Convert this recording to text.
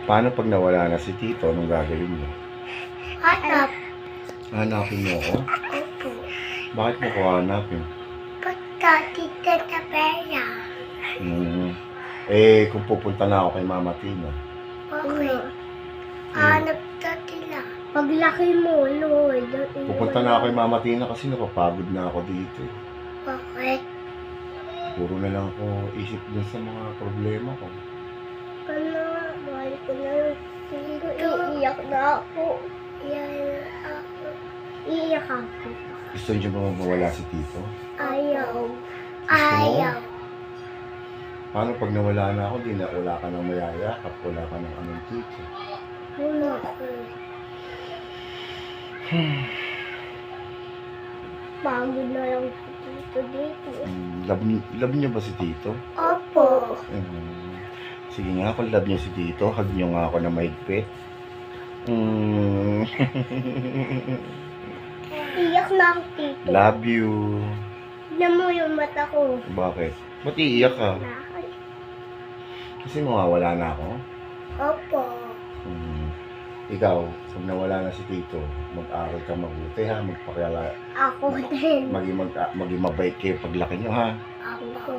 Paano pag nawala na si Tito? Anong gagawin mo? Hanap. Hanapin mo ako? Opo. Bakit mo ko hanapin? Pagkatita na pera. Kung pupunta na ako kay Mama Tina. Okay. Hanap na sila. Paglaki mo, Lord. Pupunta na ako kay Mama Tina kasi napapagod na ako dito. Bakit? Puro na lang ako isip dun sa mga problema ko. Ano? Mahal ko na lang. Iiyak na ako. Iiyak ako. Iiyak ako. Gusto niyo ba mawala si Tito? Ayaw. Gusto mo? Ayaw. Paano pag nawala na ako, wala ka nang mayayakap, wala ka nang anong Tito? Wala ko. Pagod na lang si Tito dito. Love niyo ba si Tito? Opo. Sige nga, kung love niyo si Tito, hug niyo nga ako na mahigpit. Iyak na ako, Tito. Love you. Tignan mo yung mata ko. Bakit? Ba't iiyak ka? Nakakay. Kasi mawawala na ako. Opo. Ikaw, pag nawala na si Tito, mag-aral ka mabuti ha, magpakilala, Ako din. maging mabait kayo paglaki nyo ha. Ako.